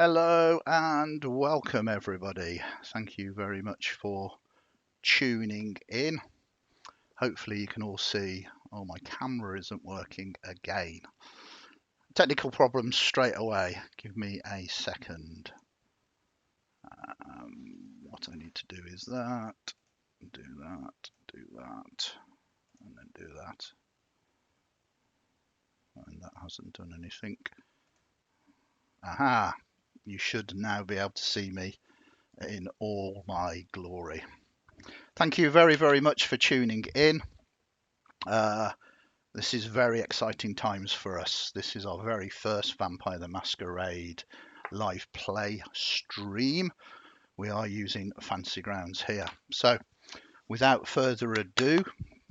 Hello and welcome, everybody. Thank you very much for tuning in. Hopefully, you can all see. Oh, my camera isn't working again. Technical problems straight away. Give me a second. What I need to do is that, do that, do that, and then do that. And that hasn't done anything. Aha! You should now be able to see me in all my glory. Thank you very, very much for tuning in. This is very exciting times for us. This is our very first Vampire the Masquerade live play stream. We are using Fancy Grounds here. So, without further ado,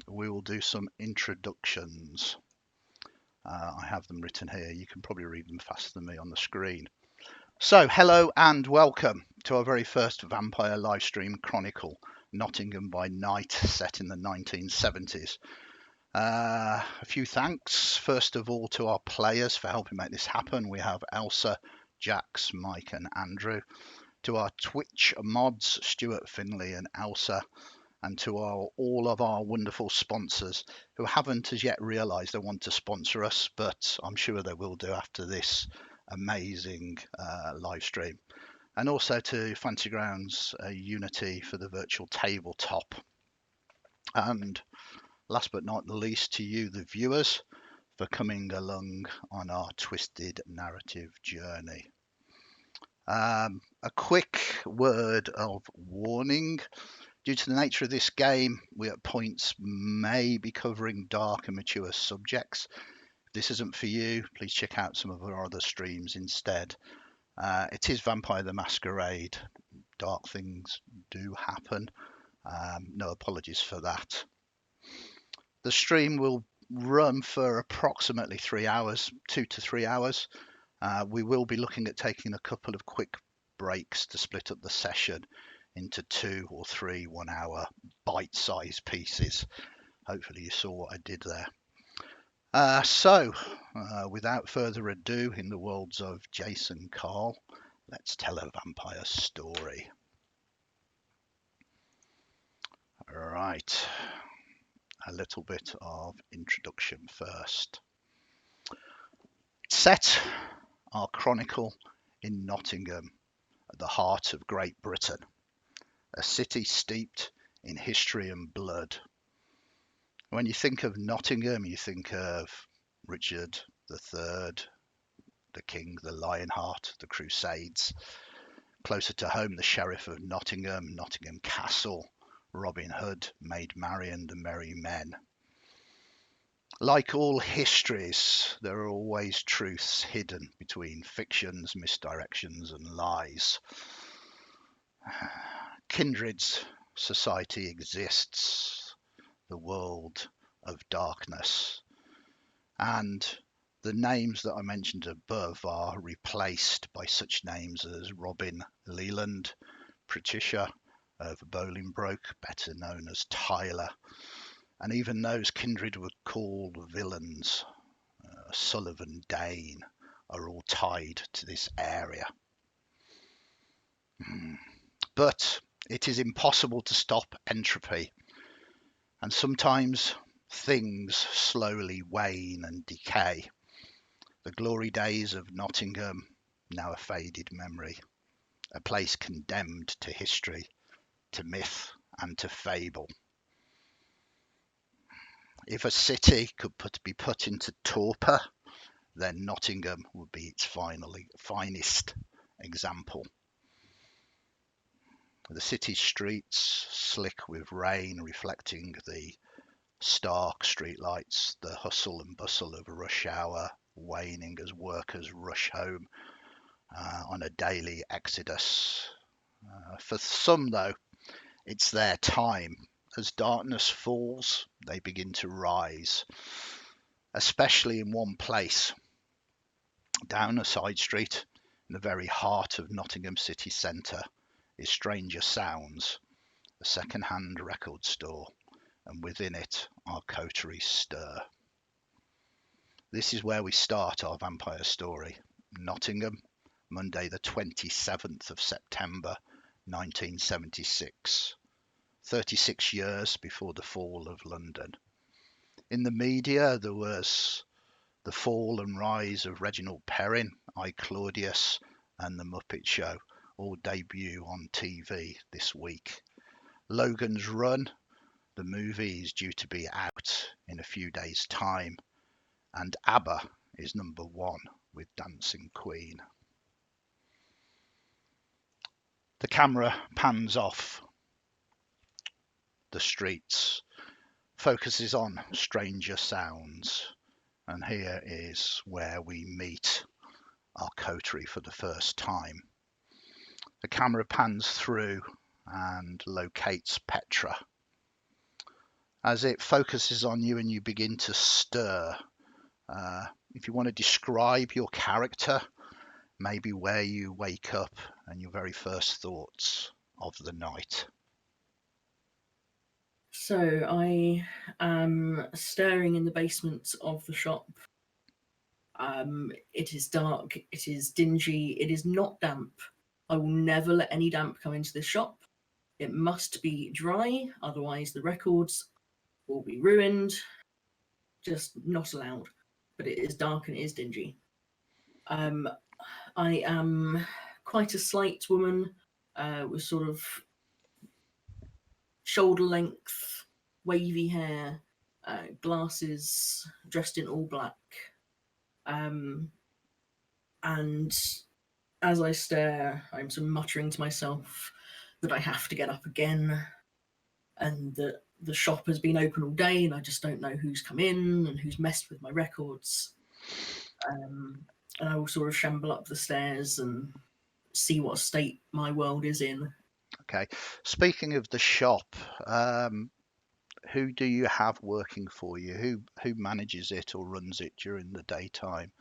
we will do some introductions. I have them written here. You can probably read them faster than me on the screen. So, hello and welcome to our very first Vampire live stream chronicle, Nottingham by Night, set in the 1970s. A few thanks, first of all, to our players for helping make this happen. We have Elsa, Jax, Mike and Andrew. To our Twitch mods, Stuart, Finley and Elsa. And to all of our wonderful sponsors who haven't as yet realised they want to sponsor us, but I'm sure they will do after this amazing live stream. And also to Fancy Grounds Unity for the virtual tabletop. And last but not least, to you, the viewers, for coming along on our twisted narrative journey. A quick word of warning. Due to the nature of this game, we at points may be covering dark and mature subjects. If this isn't for you, please check out some of our other streams instead. It is Vampire the Masquerade. Dark things do happen. No apologies for that. The stream will run for approximately 3 hours, 2 to 3 hours. We will be looking at taking a couple of quick breaks to split up the session into 2 or 3 1-hour bite-sized pieces. Hopefully you saw what I did there. So, without further ado, in the worlds of Jason Carl, let's tell a vampire story. All right. A little bit of introduction first. Set our chronicle in Nottingham, at the heart of Great Britain, a city steeped in history and blood. When you think of Nottingham, you think of Richard III, the King, the Lionheart, the Crusades. Closer to home, the Sheriff of Nottingham, Nottingham Castle, Robin Hood, Maid Marian, the Merry Men. Like all histories, there are always truths hidden between fictions, misdirections, and lies. Kindred's society exists, the world of darkness, and the names that I mentioned above are replaced by such names as Robin Leland, Patricia of Bolingbroke, better known as Tyler, and even those Kindred were called villains, Sullivan, Dane, are all tied to this area. But it is impossible to stop entropy, and sometimes things slowly wane and decay. The glory days of Nottingham, now a faded memory, a place condemned to history, to myth and to fable. If a city could be put into torpor, then Nottingham would be its finest example. The city streets, slick with rain, reflecting the stark streetlights, the hustle and bustle of rush hour, waning as workers rush home on a daily exodus. For some, though, it's their time. As darkness falls, they begin to rise, especially in one place. Down a side street, in the very heart of Nottingham city centre, is Stranger Sounds, a second-hand record store, and within it our Coterie stir. This is where we start our vampire story, Nottingham, Monday the 27th of September 1976, 36 years before the fall of London. In the media, there was the fall and rise of Reginald Perrin, I, Claudius, and The Muppet Show all debut on TV this week. Logan's Run, the movie, is due to be out in a few days' time, and ABBA is number one with Dancing Queen. The camera pans off the streets, focuses on stranger sounds, and here is where we meet our coterie for the first time. The camera pans through and locates Petra. As it focuses on you and you begin to stir, if you want to describe your character, maybe where you wake up and your very first thoughts of the night. So I am staring in the basement of the shop. It is dark, it is dingy, it is not damp. I will never let any damp come into this shop. It must be dry, otherwise the records will be ruined. Just not allowed. But it is dark and it is dingy. I am quite a slight woman with sort of shoulder length, wavy hair, glasses, dressed in all black. And as I stare, I'm sort of muttering to myself that I have to get up again, and that the shop has been open all day and I just don't know who's come in and who's messed with my records. And I will sort of shamble up the stairs and see what state my world is in. Okay. Speaking of the shop, who do you have working for you? Who manages it or runs it during the daytime?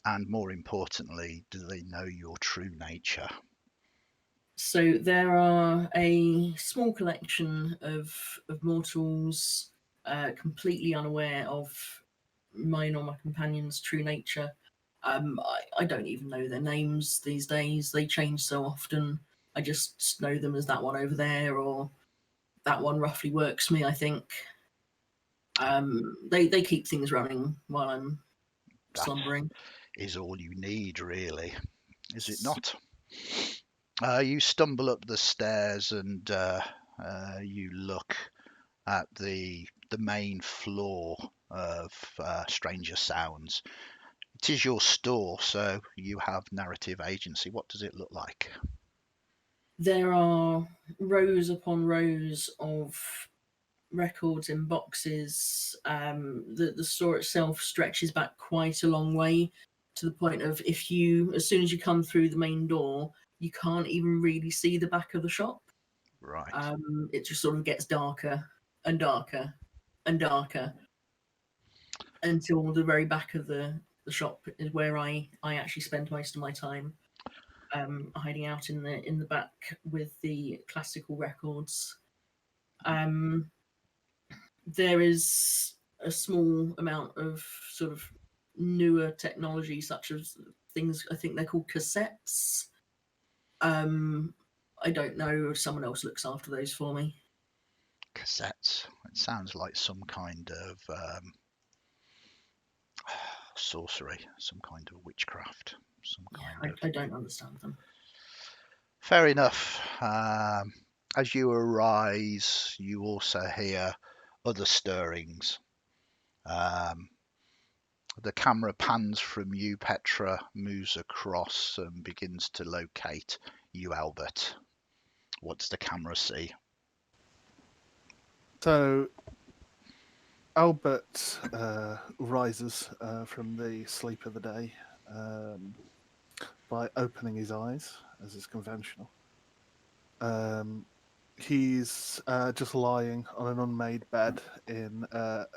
And more importantly, do they know your true nature? So there are a small collection of mortals completely unaware of mine or my companion's true nature. I don't even know their names these days. They change so often. I just know them as that one over there, or that one roughly works me, I think. They keep things running while I'm That slumbering. is all you need, really, is it not? You stumble up the stairs and you look at the main floor of Stranger Sounds. It is your store, so you have narrative agency. What does it look like? There are rows upon rows of records in boxes. The store itself stretches back quite a long way, to the point of, as soon as you come through the main door, you can't even really see the back of the shop. Right. It just sort of gets darker and darker and darker until the very back of the shop is where I actually spend most of my time, hiding out in the back with the classical records. There is a small amount of sort of newer technology, such as things, I think they're called cassettes. I don't know if someone else looks after those for me. Cassettes. It sounds like some kind of sorcery, some kind of witchcraft, some kind of. I don't understand them. Fair enough. As you arise, you also hear other stirrings. The camera pans from you, Petra, moves across and begins to locate you, Albert. What does the camera see? So Albert rises from the sleep of the day by opening his eyes, as is conventional. He's just lying on an unmade bed in the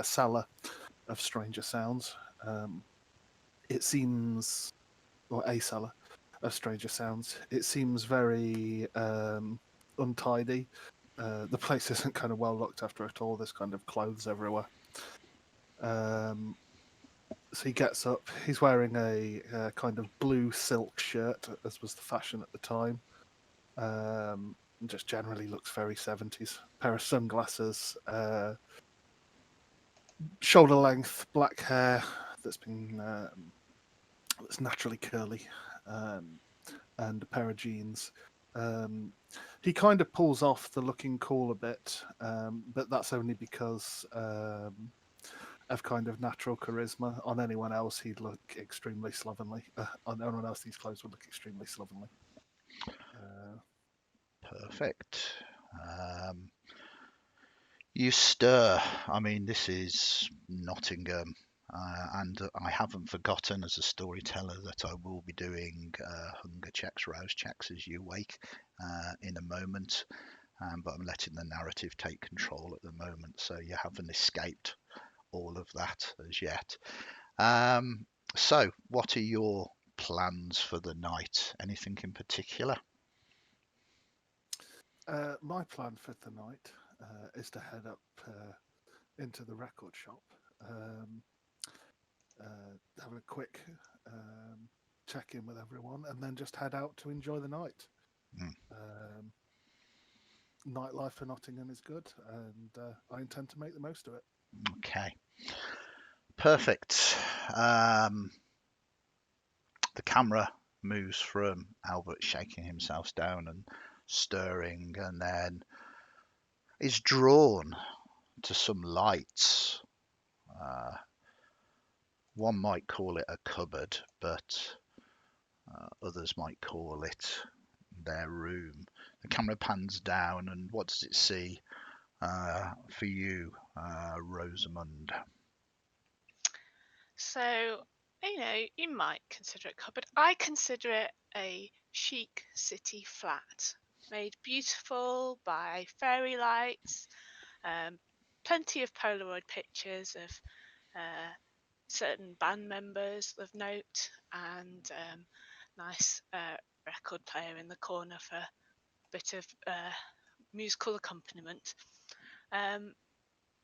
cellar of Stranger Sounds. It seems, or a cellar of Stranger Sounds. It seems very untidy. The place isn't kind of well looked after at all. There's kind of clothes everywhere. So he gets up. He's wearing a kind of blue silk shirt, as was the fashion at the time. And just generally looks very 70s. Pair of sunglasses, shoulder length black hair that's been that's naturally curly, and a pair of jeans. He kind of pulls off the looking cool a bit, but that's only because of kind of natural charisma. On anyone else, he'd look extremely slovenly. On anyone else, these clothes would look extremely slovenly. Perfect. You stir. I mean, this is Nottingham, and I haven't forgotten as a storyteller that I will be doing hunger checks, rouse checks as you wake in a moment. But I'm letting the narrative take control at the moment, so you haven't escaped all of that as yet. So, what are your plans for the night? Anything in particular? My plan for the night is to head up into the record shop, have a quick check in with everyone, and then just head out to enjoy the night. Nightlife for Nottingham is good, and I intend to make the most of it. Okay. Perfect. The camera moves from Albert shaking himself down and stirring, and then is drawn to some lights. One might call it a cupboard, but others might call it their room. The camera pans down, and what does it see for you, Rosamund? So, you might consider it a cupboard. I consider it a chic city flat, made beautiful by fairy lights, plenty of Polaroid pictures of certain band members of note, and nice record player in the corner for a bit of musical accompaniment.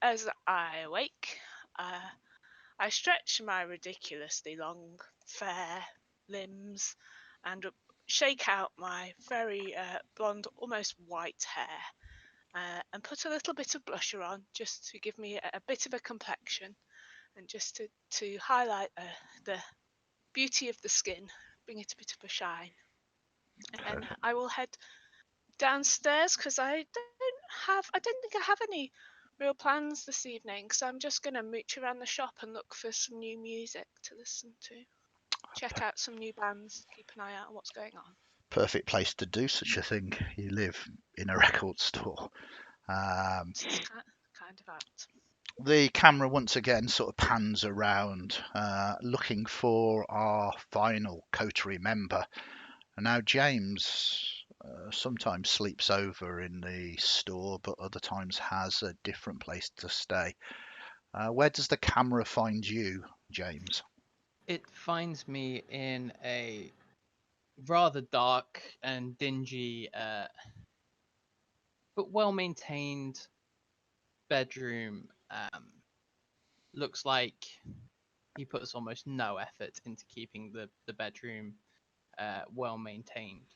As I awake, I stretch my ridiculously long, fair limbs and shake out my very blonde, almost white hair, and put a little bit of blusher on just to give me a bit of a complexion, and just to highlight the beauty of the skin, bring it a bit of a shine. And I will head downstairs because I don't think I have any real plans this evening, so I'm just going to mooch around the shop and look for some new music to listen to, check out some new bands, keep an eye out on what's going on. Perfect place to do such a thing. You live in a record store. It's kind of apt. The camera once again sort of pans around, looking for our final Coterie member. And now James sometimes sleeps over in the store, but other times has a different place to stay. Where does the camera find you, James? It finds me in a rather dark and dingy, but well-maintained bedroom. Looks like he puts almost no effort into keeping the bedroom well-maintained.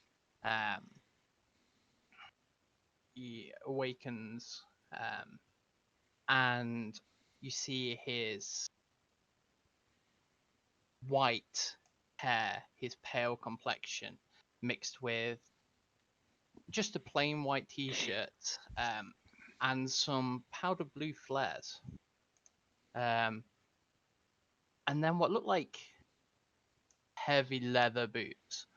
He awakens, and you see his white hair, his pale complexion, mixed with just a plain white t-shirt, and some powder blue flares. And then what looked like heavy leather boots.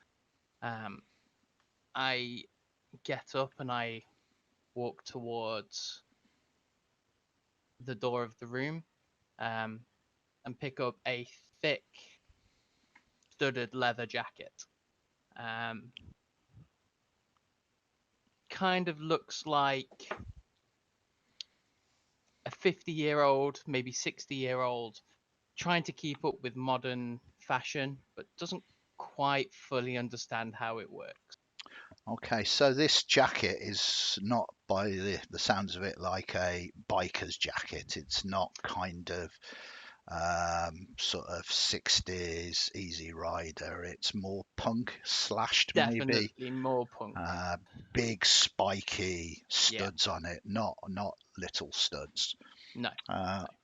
I get up and I walk towards the door of the room, and pick up a thick studded leather jacket. Kind of looks like a 50-year-old, maybe 60-year-old, trying to keep up with modern fashion, but doesn't quite fully understand how it works. Okay, so this jacket is not, by the sounds of it, like a biker's jacket. It's not kind of sort of 60s Easy Rider. It's more punk slashed, maybe. Definitely more punk. Big spiky Yeah. studs on it, not little studs. No.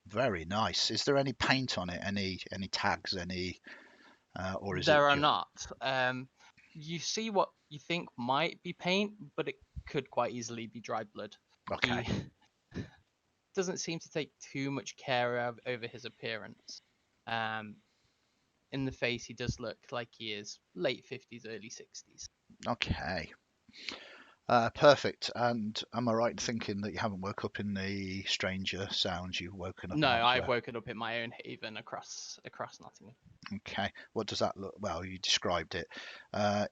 Very nice. Is there any paint on it? Any tags? Any? Or is it? There are not. You see what you think might be paint, but it could quite easily be dried blood. Okay. He doesn't seem to take too much care over his appearance. In the face, he does look like he is late 50s, early 60s. Okay. Perfect. And am I right in thinking that you haven't woke up in the Stranger Sounds? You've woken up. No, in I've elsewhere? woken up in my own haven across Nottingham. Okay. What does that look? Well, you described it.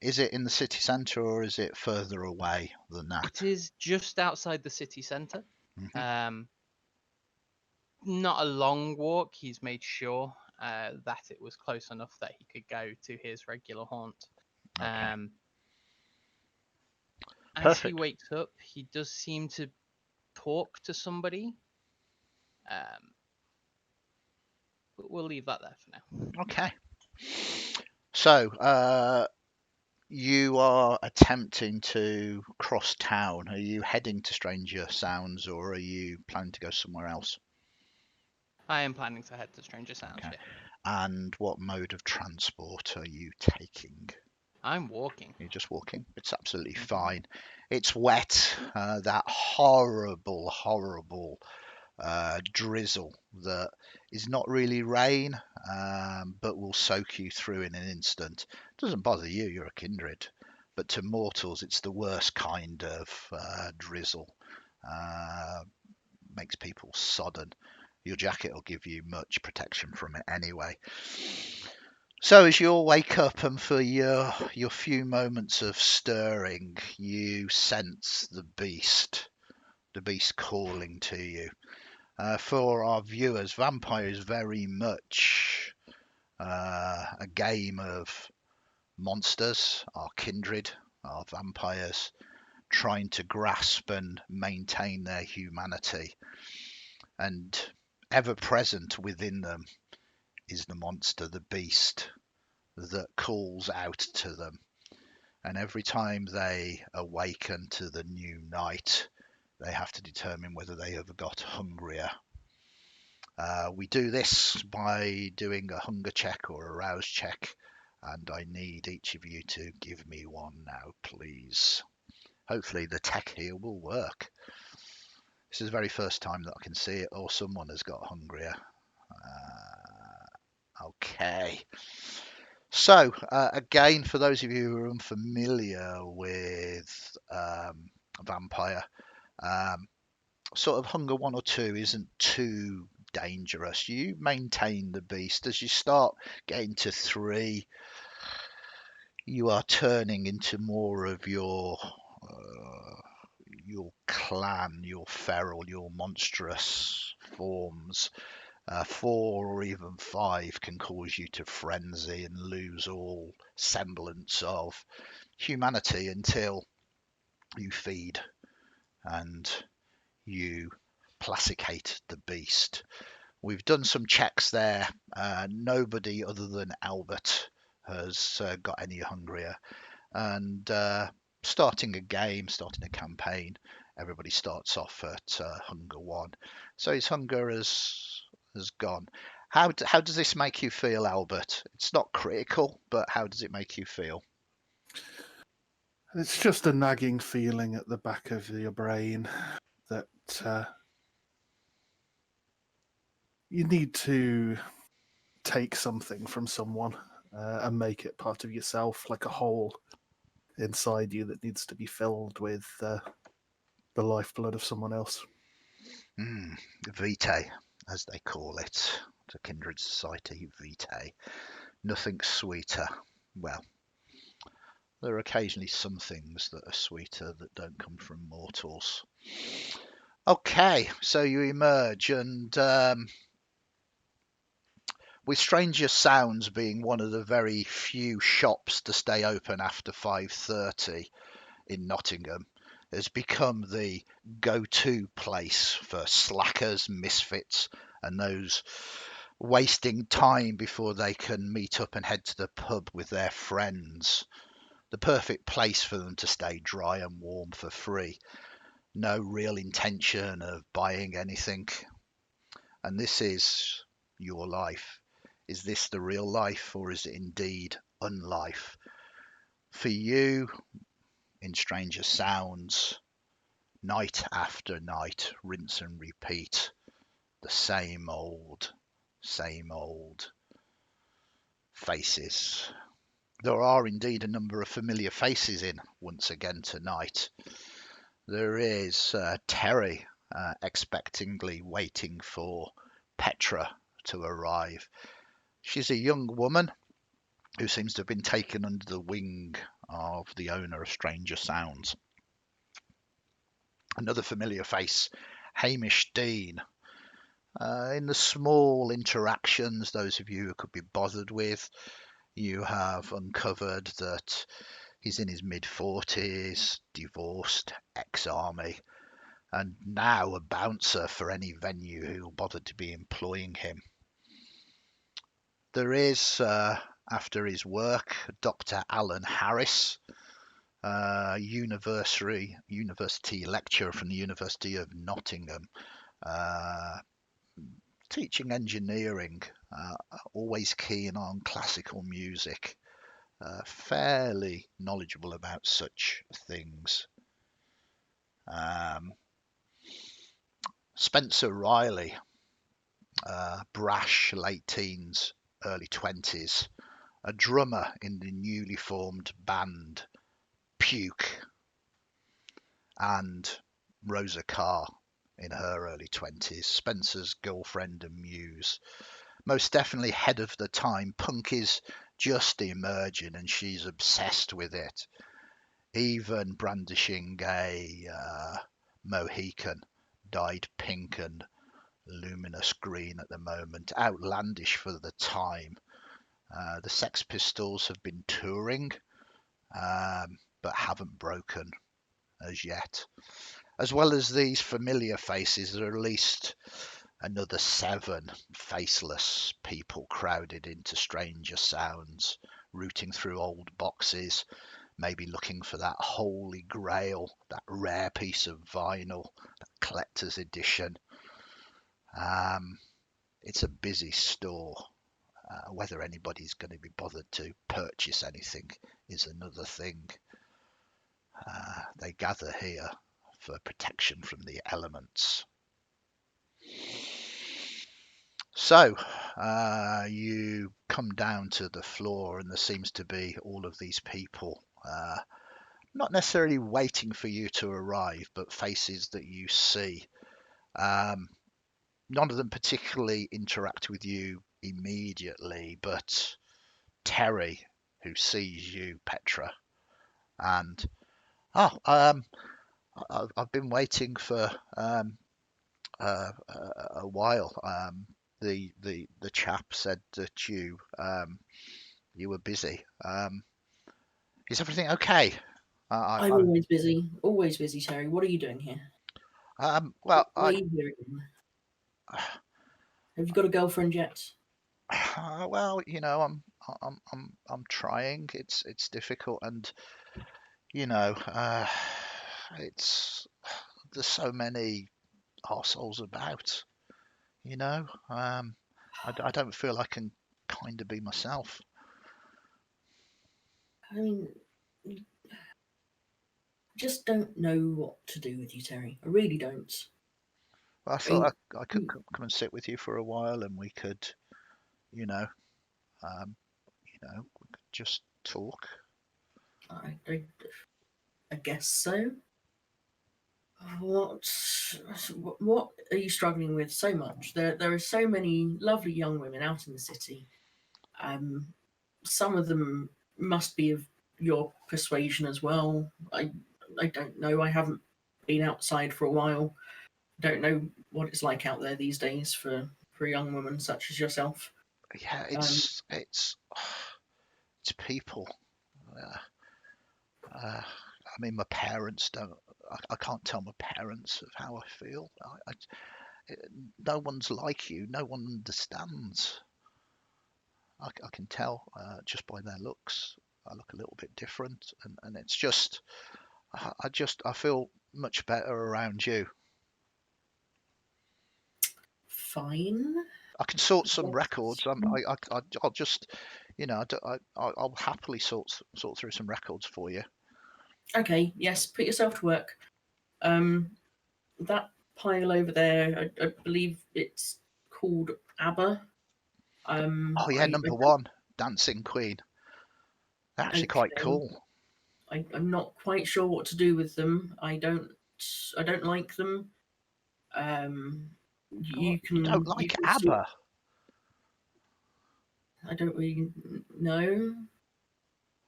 Is it in the city centre or is it further away than that? It is just outside the city centre. Mhm. Not a long walk. He's made sure that it was close enough that he could go to his regular haunt. Okay. As he Perfect. wakes up, he does seem to talk to somebody. But we'll leave that there for now. Okay. So, you are attempting to cross town. Are you heading to Stranger Sounds or are you planning to go somewhere else? I am planning to head to Stranger Sounds, Okay. yeah. And what mode of transport are you taking? I'm walking. You're just walking. It's absolutely Mhm. fine. It's wet. That horrible, horrible drizzle that is not really rain, but will soak you through in an instant. Doesn't bother you. You're a kindred. But to mortals, it's the worst kind of drizzle. Makes people sodden. Your jacket will give you much protection from it anyway. So as you all wake up and for your few moments of stirring, you sense the beast calling to you. For our viewers, Vampire is very much a game of monsters, our kindred, our vampires, trying to grasp and maintain their humanity. And ever present within them is the monster, the beast, that calls out to them. And every time they awaken to the new night, they have to determine whether they have got hungrier. We do this by doing a hunger check or a rouse check, and I need each of you to give me one now, please. Hopefully the tech here will work. This is the very first time that I can see it, or someone has got hungrier. Okay. So, again, for those of you who are unfamiliar with Vampire, sort of hunger 1 or 2 isn't too dangerous. You maintain the beast. As you start getting to 3, you are turning into more of your clan, your feral, your monstrous forms. 4 or even 5 can cause you to frenzy and lose all semblance of humanity until you feed and you placate the beast. We've done some checks there. Nobody other than Albert has got any hungrier. And starting a campaign, everybody starts off at hunger 1. So his hunger has gone. How does this make you feel, Albert? It's not critical, but how does it make you feel? It's just a nagging feeling at the back of your brain that you need to take something from someone and make it part of yourself, like a hole inside you that needs to be filled with the lifeblood of someone else. Vitae, as they call it, the Kindred Society, Vitae. Nothing sweeter. Well, there are occasionally some things that are sweeter that don't come from mortals. Okay, so you emerge, and with Stranger Sounds being one of the very few shops to stay open after 5:30 in Nottingham, has become the go-to place for slackers, misfits, and those wasting time before they can meet up and head to the pub with their friends. The perfect place for them to stay dry and warm for free. No real intention of buying anything. And this is your life. Is this the real life, or is it indeed unlife? For you, in Stranger Sounds, night after night, rinse and repeat, the same old faces. There are indeed a number of familiar faces in once again tonight. There is Terry expectingly waiting for Petra to arrive. She's a young woman who seems to have been taken under the wing of the owner of Stranger Sounds. Another familiar face, Hamish Dean. In the small interactions, those of you who could be bothered with, you have uncovered that he's in his mid-40s, divorced, ex-army, and now a bouncer for any venue who'll bother to be employing him. There is, after his work, Dr. Alan Harris, university lecturer from the University of Nottingham, teaching engineering, always keen on classical music, fairly knowledgeable about such things. Spencer Riley, brash, late teens, early 20s, a drummer in the newly formed band Puke, and Rosa Carr in her early 20s, Spencer's girlfriend and muse. Most definitely head of the time. Punk is just emerging and she's obsessed with it, even brandishing a Mohican, dyed pink and luminous green at the moment, outlandish for the time. The Sex Pistols have been touring, but haven't broken as yet. As well as these familiar faces, there are at least another 7 faceless people crowded into Stranger Sounds, rooting through old boxes, maybe looking for that holy grail, that rare piece of vinyl, that collector's edition. It's a busy store. Whether anybody's going to be bothered to purchase anything is another thing. They gather here for protection from the elements. So you come down to the floor and there seems to be all of these people, not necessarily waiting for you to arrive, but faces that you see. None of them particularly interact with you immediately, but Terry, who sees you, Petra, and I've been waiting for a while. The chap said that you were busy. Is everything okay? I'm always busy, Terry. What are you doing here? Well, Why are you here again? Have you got a girlfriend yet? well, you know, I'm trying. It's difficult, and you know, it's there's so many arseholes about. You know, I don't feel I can kind of be myself. I mean, I just don't know what to do with you, Terry. I really don't. I thought I could come and sit with you for a while, and we could, you know, we could just talk. I guess so. What are you struggling with so much? There are so many lovely young women out in the city. Some of them must be of your persuasion as well. I don't know. I haven't been outside for a while. Don't know what it's like out there these days for a young woman such as yourself. Yeah, it's people. I mean, my parents don't. I can't tell my parents of how I feel. no one's like you. No one understands. I can tell just by their looks. I look a little bit different, and it's just, I feel much better around you. Fine. I can sort some Yes. records. I'll just, I'll happily sort through some records for you. Okay, yes, put yourself to work. That pile over there, I believe it's called ABBA. Oh yeah, number one, Dancing Queen. They're actually quite Okay. cool. I'm not quite sure what to do with them. I don't like them. You You don't can like sort. ABBA? I don't really know.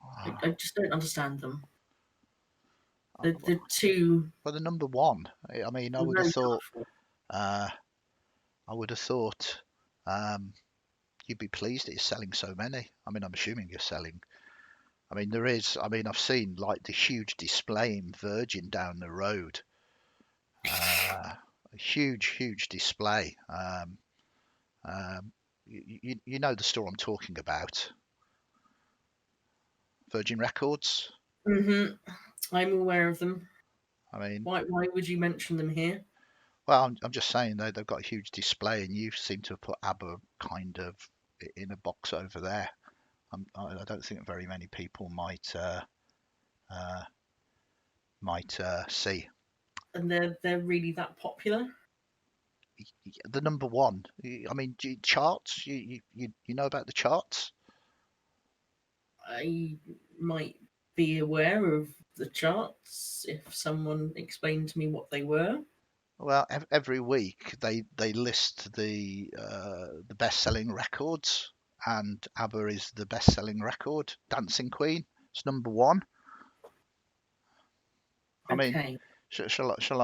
I Ah, just don't understand them. well, The two the number one. I mean, I are would have very thought. colourful. I would have thought you'd be pleased that you're selling so many. I mean, I'm assuming you're selling. I mean, there is. I mean, I've seen like the huge display in Virgin down the road. A huge display. You know the store I'm talking about, Virgin Records. I'm aware of them. I mean, Why would you mention them here? well, I'm just saying they've got a huge display, and you seem to have put ABBA kind of in a box over there. I don't think very many people might see. And they're really that popular? The number one. I mean, charts. You know about the charts? I might be aware of the charts if someone explained to me what they were. Well, every week they list the best-selling records, and ABBA is the best-selling record. Dancing Queen, it's number one. I mean, Okay. shall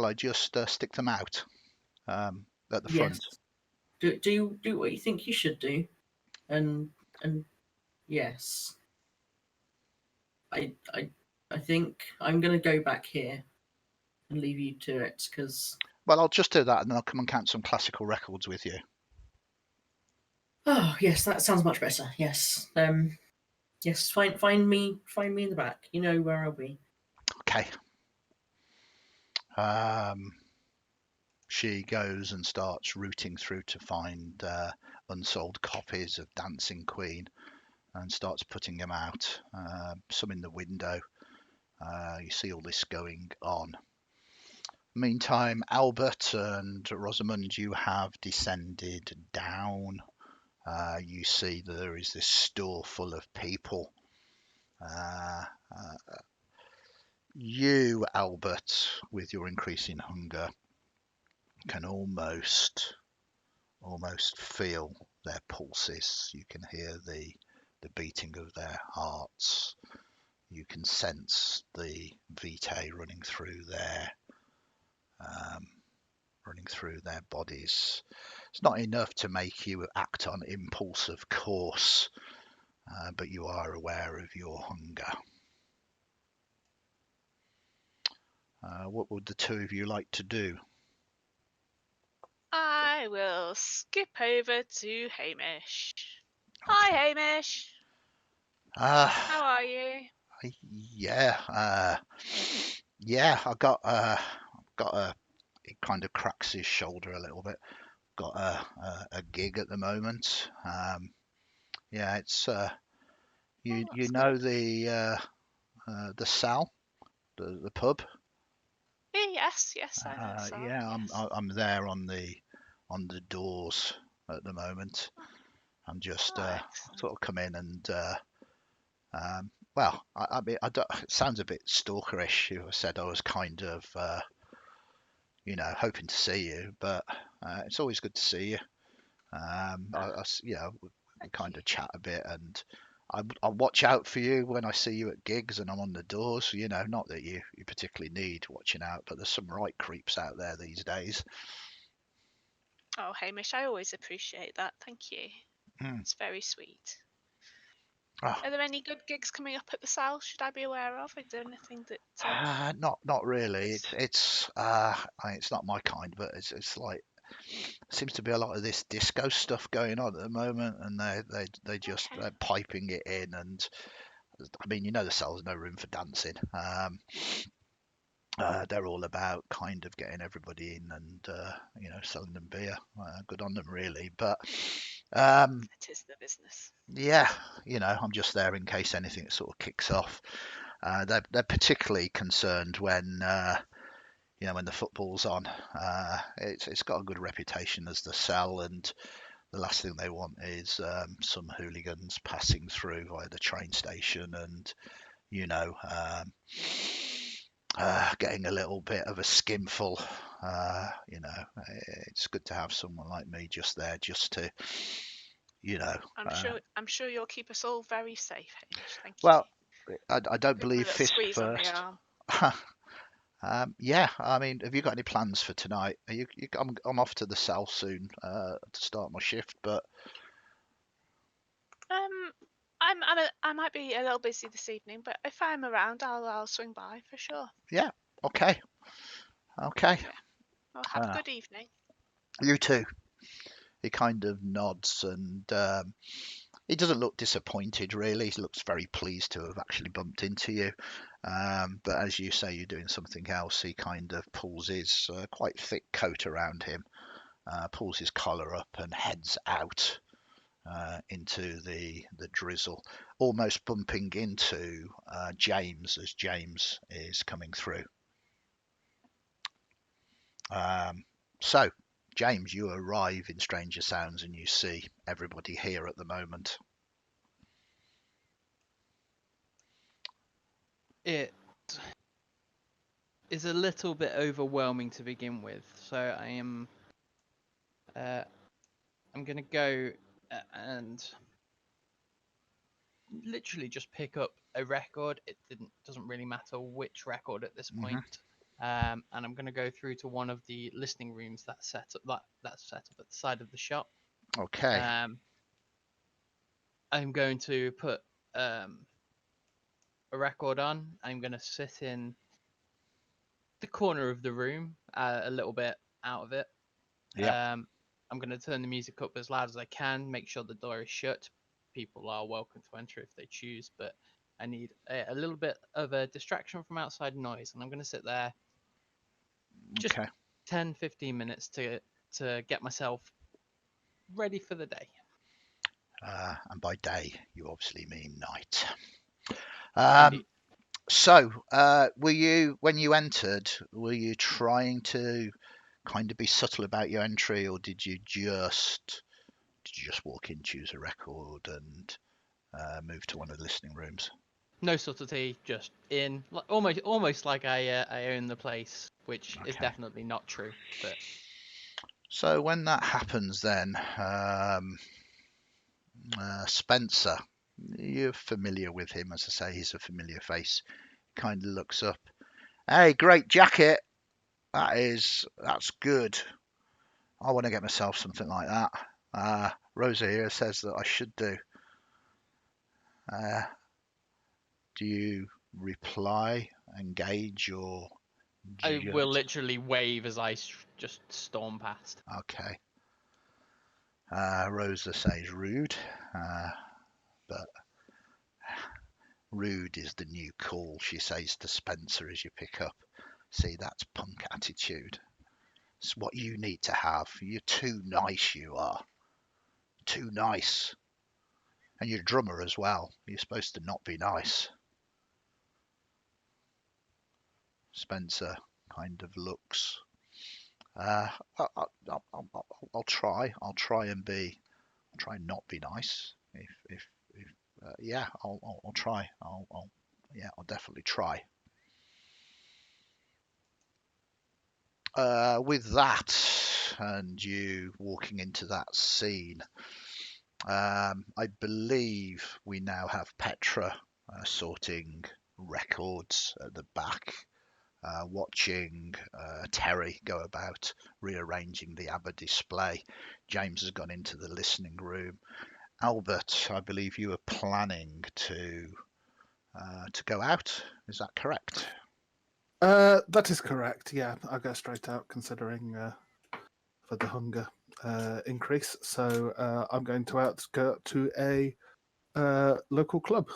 I just stick them out at the Yes. front? Do what you think you should do, and yes, I think I'm going to go back here and leave you to it because Well, I'll just do that, and then I'll come and count some classical records with you. oh yes, that sounds much better. Yes. Yes. Find me in the back. You know where I'll be. Okay. She goes and starts rooting through to find unsold copies of Dancing Queen and starts putting them out. Some in the window. You see all this going on. Meantime, Albert and Rosamund, you have descended down. You see that there is this store full of people. You, Albert, with your increasing hunger, can almost feel their pulses. You can hear the beating of their hearts. You can sense the vitae running through their bodies. It's not enough to make you act on impulse, of course, but you are aware of your hunger. What would the two of you like to do? I will skip over to Hamish. Hi, Hamish. How are you? Yeah, yeah. I got It kind of cracks his shoulder a little bit. Got a gig at the moment. Yeah, it's you That's know good. the Sal, the pub. Yes, I know so. Yeah, Yes. I'm there on the doors at the moment. I'm just Oh, excellent. sort of come in and well, I mean, I don't, it sounds a bit stalkerish. I said I was kind of hoping to see you, but it's always good to see you. We Thank kind you. of chat a bit, and I watch out for you when I see you at gigs and I'm on the doors. Not that you particularly need watching out, but there's some right creeps out there these days. Oh, Hamish, I always appreciate that. Thank you. Hmm. It's very sweet. Ah, Are there any good gigs coming up at the Cell? Should I be aware of? Is there anything that not really. is It's not my kind, but it's like seems to be a lot of this disco stuff going on at the moment, and they just okay? piping it in, and I mean, the Cell's no room for dancing. They're all about kind of getting everybody in and selling them beer. Good on them, really. But It is the business. yeah, I'm just there in case anything sort of kicks off. They're particularly concerned when when the football's on. It's got a good reputation as the Cell, and the last thing they want is some hooligans passing through via the train station and you know um, getting a little bit of a skinful. It's good to have someone like me just there, just to you know. I'm Uh, sure. I'm sure you'll keep us all very safe, Hamish. Thank you. well, I don't Give me a believe little fist squeeze on the first. arm. Yeah, I mean, have you got any plans for tonight? I'm off to the Cell soon to start my shift, but Um, I might be a little busy this evening, but if I'm around, I'll swing by for sure. yeah, okay, okay. Yeah. Well, have a Uh, good evening. you too. He kind of nods, and he doesn't look disappointed, really. He looks very pleased to have actually bumped into you. But as you say, you're doing something else. He kind of pulls his quite thick coat around him, pulls his collar up, and heads out into the drizzle, almost bumping into James as James is coming through. So, James, you arrive in Stranger Sounds and you see everybody here at the moment. It is a little bit overwhelming to begin with, so I'm gonna go and literally just pick up a record. It doesn't really matter which record at this Hmm. point. And I'm gonna go through to one of the listening rooms that's set up at the side of the shop. Okay. I'm going to put a record on. I'm gonna sit in the corner of the room, a little bit out of it. Yeah. I'm going to turn the music up as loud as I can, make sure the door is shut. People are welcome to enter if they choose, but I need a little bit of a distraction from outside noise, and I'm going to sit there just Okay. 10-15 minutes to get myself ready for the day. And by day, you obviously mean night. Indeed. So, when you entered, were you trying to kind of be subtle about your entry, or did you just walk in, choose a record, and move to one of the listening rooms? No subtlety, just in, almost like I own the place, which is Okay. definitely not true. But So when that happens, then Spencer, you're familiar with him, as I say, he's a familiar face. Kind of looks up. Hey, great jacket. That's good. I want to get myself something like that. Rosa here says that I should do. Uh, do you reply, engage, or I will just literally wave as I just storm past. okay? Rosa says rude, but rude is the new cool. She says to Spencer as you pick up. See, that's punk attitude. It's what you need to have. You're too nice. You are too nice. And you're a drummer as well. You're supposed to not be nice. Spencer kind of looks. I'll try. I'll try and be. I'll try and not be nice. If yeah, I'll try. Yeah, I'll definitely try. With that, and you walking into that scene, I believe we now have Petra sorting records at the back, watching Terry go about rearranging the ABBA display. James has gone into the listening room, Albert, I believe you were planning to go out. Is that correct? That is correct. Yeah, I'll go straight out considering for the hunger increase. So I'm going to go to a local club,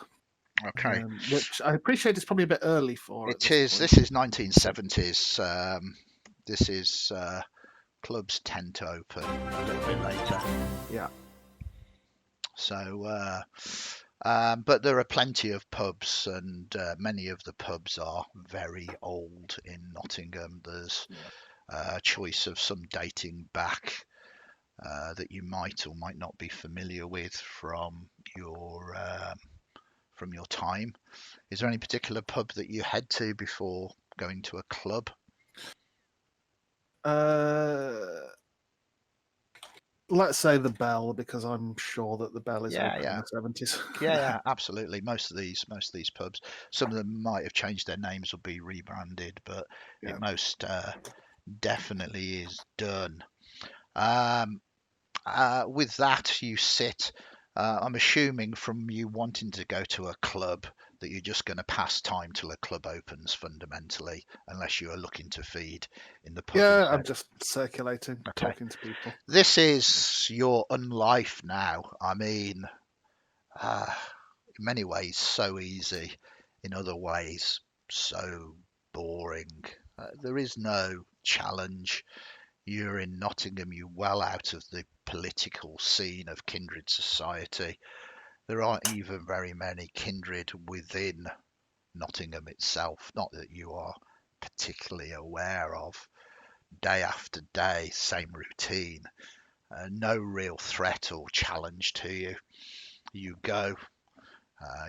Okay. which I appreciate is probably a bit early for. At It this is. point. This is 1970s. This is clubs tend to open a little bit later. Yeah. So, but there are plenty of pubs, and many of the pubs are very old in Nottingham. There's a choice of some dating back that you might or might not be familiar with from your time. Is there any particular pub that you head to before going to a club? Let's say the Bell, because I'm sure that the Bell is Yeah, open yeah. in the 70s. Yeah, absolutely. Most of these pubs, some of them might have changed their names or be rebranded, but Yeah. it most definitely is done. With that, you sit. I'm assuming from you wanting to go to a club that you're just going to pass time till a club opens, fundamentally, unless you are looking to feed in the pub. Yeah, instead. I'm just circulating, Okay. talking to people. This is your unlife now. I mean, in many ways, so easy. In other ways, so boring. There is no challenge. You're in Nottingham, you're well out of the political scene of kindred society. There aren't even very many kindred within Nottingham itself, not that you are particularly aware of. Day after day, same routine. No real threat or challenge to you. You go,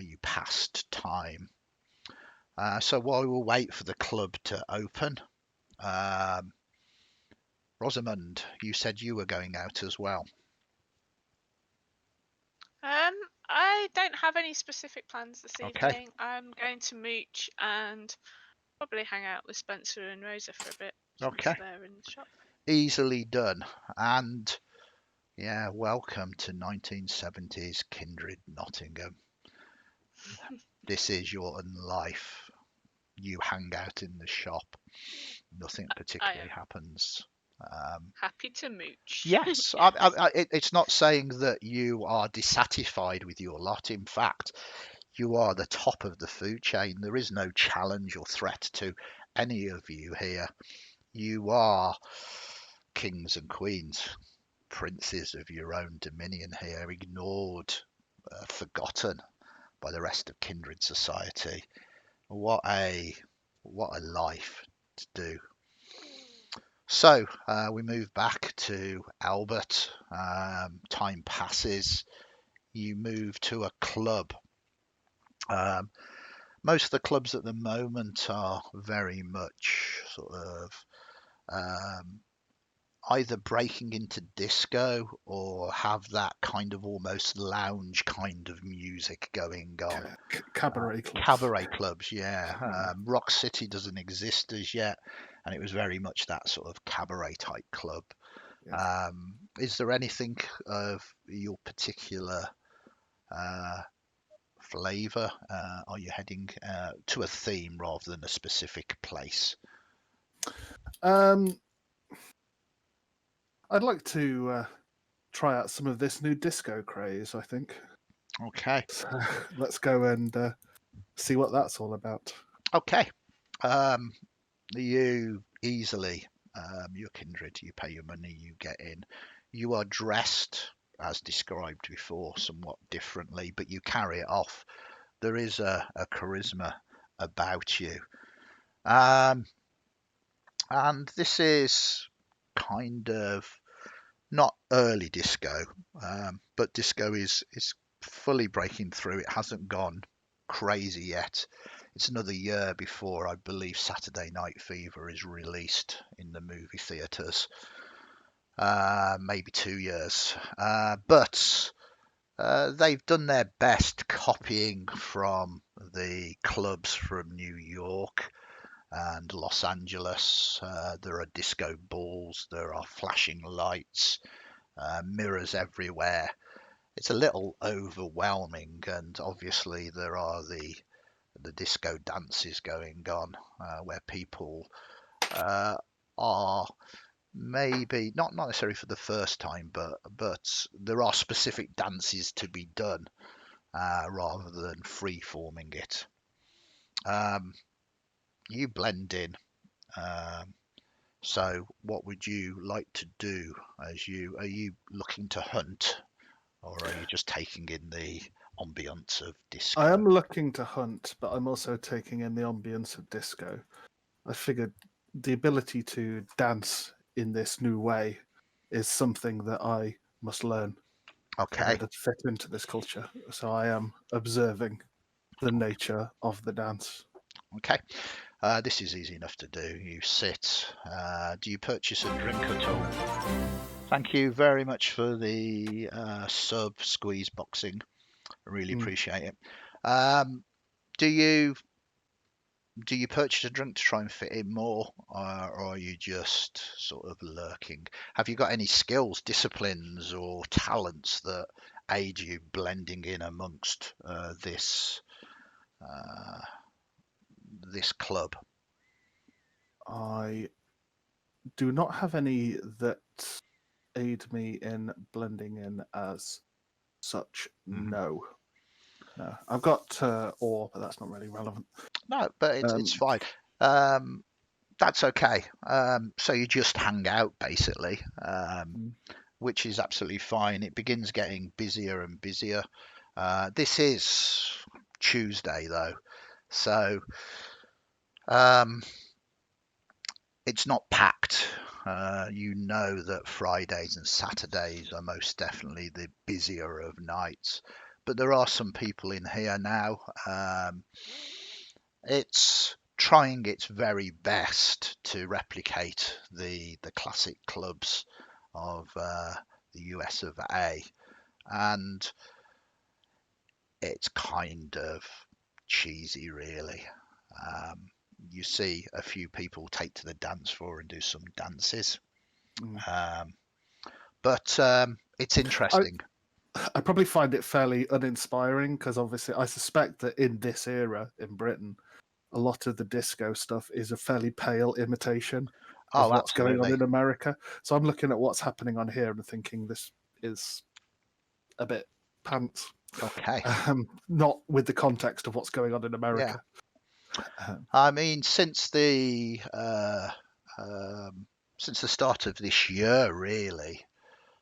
you passed time. So while we will wait for the club to open, Rosamund, you said you were going out as well. I don't have any specific plans this Okay. evening. I'm going to mooch and probably hang out with Spencer and Rosa for a bit. Okay. They're in the shop. Easily done. And yeah, welcome to 1970s Kindred Nottingham. This is your life. You hang out in the shop. Nothing particularly happens. Happy to mooch. Yes, it's not saying that you are dissatisfied with your lot. In fact, you are the top of the food chain. There is no challenge or threat to any of you here. You are kings and queens, princes of your own dominion here, ignored, forgotten by the rest of kindred society. What a life to do. So we move back to Albert. Time passes. You move to a club. Most of the clubs at the moment are very much sort of either breaking into disco or have that kind of almost lounge kind of music going on. Cabaret clubs. Cabaret clubs, yeah. Rock City doesn't exist as yet, and it was very much that sort of cabaret type club. Yeah. Is there anything of your particular flavour? Are you heading to a theme rather than a specific place? I'd like to try out some of this new disco craze, I think. Okay. So let's go and see what that's all about. Okay. You easily, your kindred, you pay your money, you get in. You are dressed, as described before, somewhat differently, but you carry it off. There is a charisma about you. And this is kind of not early disco, but disco is fully breaking through. It hasn't gone crazy yet. It's another year before I believe Saturday Night Fever is released in the movie theatres. Maybe 2 years. But they've done their best copying from the clubs from New York and Los Angeles. There are disco balls, there are flashing lights, mirrors everywhere. it's a little overwhelming, and obviously there are the disco dances going on where people are maybe not necessarily for the first time, but there are specific dances to be done rather than free forming it. You blend in. So what would you like to do? Are you looking to hunt, or are you just taking in the ambience of disco? I am looking to hunt, but I'm also taking in the ambience of disco. I figured the ability to dance in this new way is something that I must learn in Okay. order to fit into this culture. So I am observing the nature of the dance. Okay. This is easy enough to do. You sit. Do you purchase a drink at all? Thank you very much for the sub squeeze boxing. I really appreciate it. Do you purchase a drink to try and fit in more, or are you just sort of lurking? Have you got any skills, disciplines, or talents that aid you blending in amongst this club? I do not have any that aid me in blending in as such. No. I've got ore, but that's not really relevant. No, but it's fine. That's okay. So you just hang out basically, which is absolutely fine. It begins getting busier and busier. This is Tuesday though, so it's not packed. You know that Fridays and Saturdays are most definitely the busier of nights, but there are some people in here now. It's trying its very best to replicate the classic clubs of the US of A, and it's kind of cheesy, really. You see a few people take to the dance floor and do some dances, but it's interesting. I probably find it fairly uninspiring because obviously I suspect that in this era in Britain, a lot of the disco stuff is a fairly pale imitation of what's going on in America. So I'm looking at what's happening on here and thinking this is a bit pants. Okay. Not with the context of what's going on in America. Yeah. I mean, since the start of this year, really,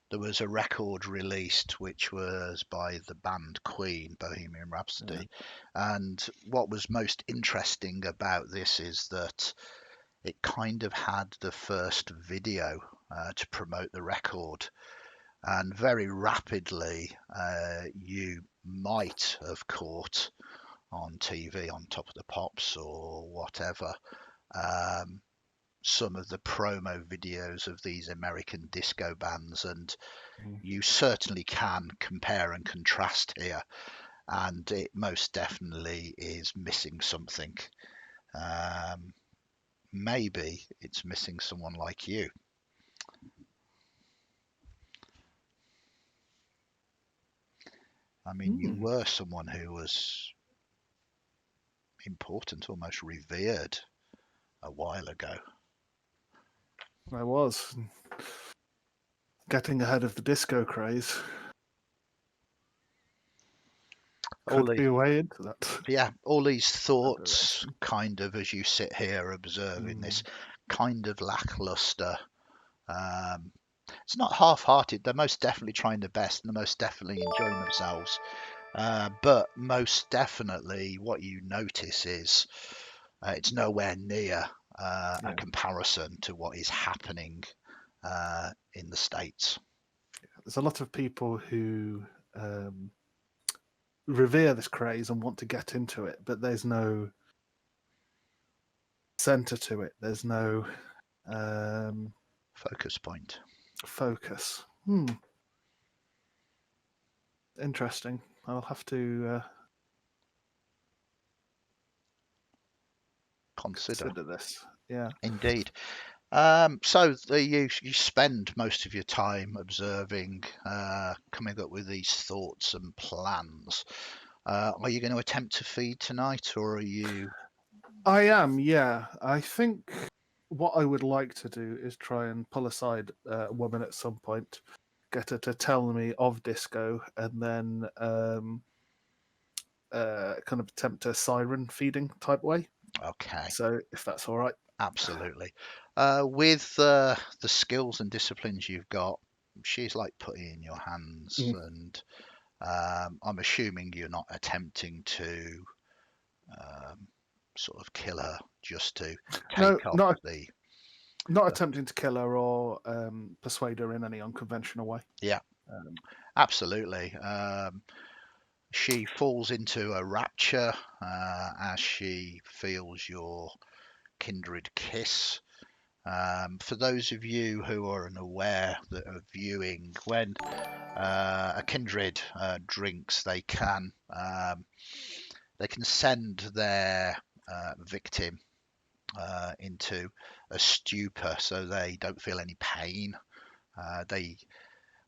there was a record released which was by the band Queen, Bohemian Rhapsody. Yeah. And what was most interesting about this is that it kind of had the first video to promote the record. And very rapidly, you might have caught on TV, on Top of the Pops or whatever, some of the promo videos of these American disco bands, and you certainly can compare and contrast here, and it most definitely is missing something. Maybe it's missing someone like you. I mean, you were someone who was important, almost revered a while ago. I was getting ahead of the disco craze. Could be a way into that. Yeah, all these thoughts kind of as you sit here observing this kind of lackluster. It's not half-hearted. They're most definitely trying their best and they're most definitely enjoying themselves. But most definitely what you notice is it's nowhere near a comparison to what is happening in the States. There's a lot of people who revere this craze and want to get into it, but there's no center to it. There's no focus point. Focus. Interesting. I'll have to consider this. Yeah, indeed. You spend most of your time observing, coming up with these thoughts and plans. Are you going to attempt to feed tonight, or are you? I am, yeah. I think what I would like to do is try and pull aside a woman at some point, get her to tell me of disco, and then kind of attempt a siren feeding type way. Okay, So if that's all right. absolutely. With the skills and disciplines you've got, she's like putty in your hands, Mm. and I'm assuming you're not attempting to um, sort of kill her just to No, take off not the. not attempting to kill her or persuade her in any unconventional way. Yeah, Um, absolutely. She falls into a rapture as she feels your kindred kiss. For those of you who are unaware that are viewing, when a kindred drinks, they can send their victim into a stupor, so they don't feel any pain. They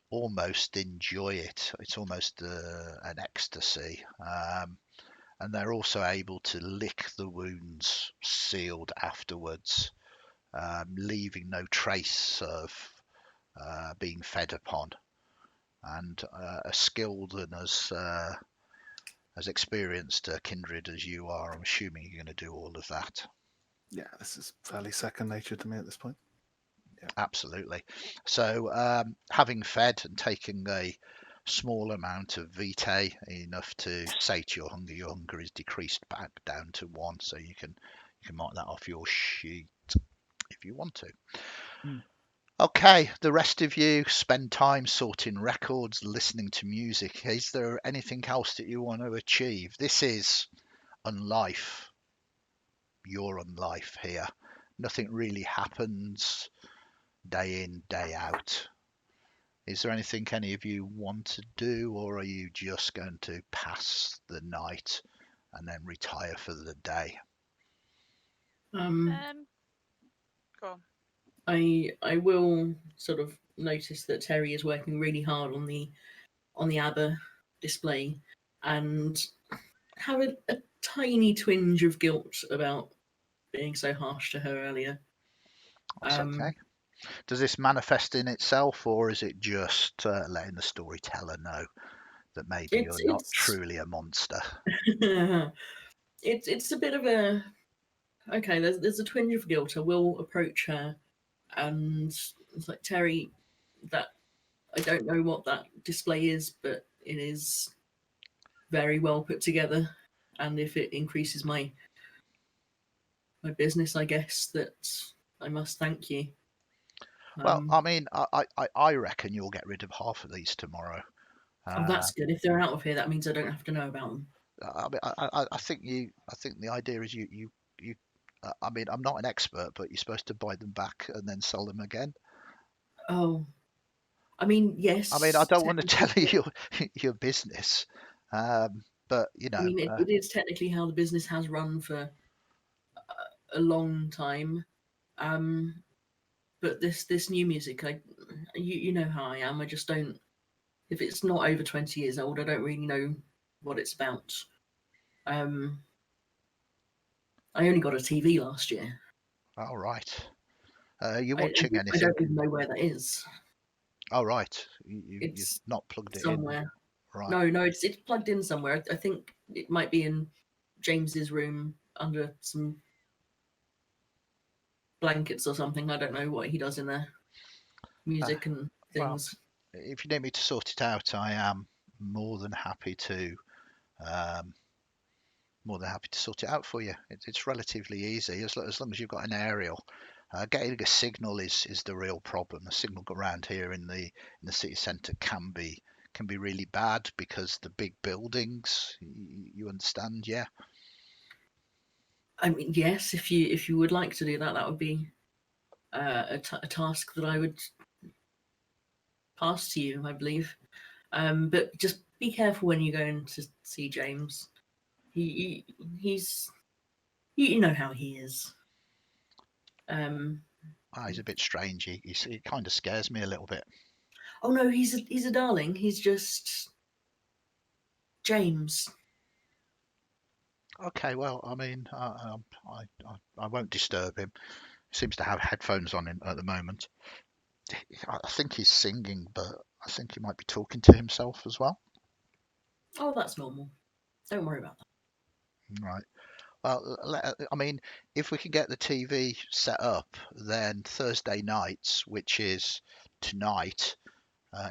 almost enjoy it. It's almost an ecstasy. And they're also able to lick the wounds sealed afterwards, leaving no trace of being fed upon. And as skilled and as experienced a kindred as you are, I'm assuming you're going to do all of that. yeah, this is fairly second nature to me at this point. Absolutely. So, having fed and taking a small amount of vitae, enough to sate your hunger is decreased back down to 1, so you can mark that off your sheet if you want to. Mm. Okay, the rest of you spend time sorting records, listening to music. Is there anything else that you want to achieve? This is unlife. Your unlife here. Nothing really happens day in, day out. Is there anything any of you want to do, or are you just going to pass the night and then retire for the day? Um, Go on. I will sort of notice that Terry is working really hard on the ABBA display, and have a tiny twinge of guilt about being so harsh to her earlier. That's okay. Does this manifest in itself, or is it just letting the storyteller know that maybe It's you're not it's truly a monster? it's a bit of a okay. There's a twinge of guilt. I will approach her, and it's like, Terry, that I don't know what that display is, but it is very well put together, and if it increases my business, I guess that I must thank you. Well, I mean, I reckon you'll get rid of half of these tomorrow. Oh, that's good. If they're out of here, that means I don't have to know about them. I think I think the idea is you. I mean, I'm not an expert, but you're supposed to buy them back and then sell them again. Oh, I mean, I mean, I yes. don't want to tell Technically, you your business, but you I know, mean, it is technically how the business has run for a long time. Um, but this new music, you know how I am. I just don't. If it's not over 20 years old, I don't really know what it's about. Um, I only got a TV last year. all right. You I, watching I anything? don't even know where that is. All right. You've It's not plugged it in, somewhere. right? No, it's plugged in somewhere. I think it might be in James's room under some blankets or something. I don't know what he does in there. Uh, Music and well, things. if you need me to sort it out, I am more than happy to. Um, More than happy to sort it out for you. It's relatively easy as long as you've got an aerial. Getting a signal is the real problem. A signal around here in the city centre can be really bad because the big buildings. You understand, yeah? I mean, yes, if you would like to do that, that would be a task that I would pass to you, I believe. But just be careful when you go in to see James. He's you know how he is. Um, He's a bit strange. He kind of scares me a little bit. Oh no, he's a darling. He's just James. Okay, well, I mean, I won't disturb him. He seems to have headphones on at the moment. I think he's singing, but I think he might be talking to himself as well. Oh, that's normal. Don't worry about that. Right. Well, I mean, if we can get the TV set up, then Thursday nights, which is tonight,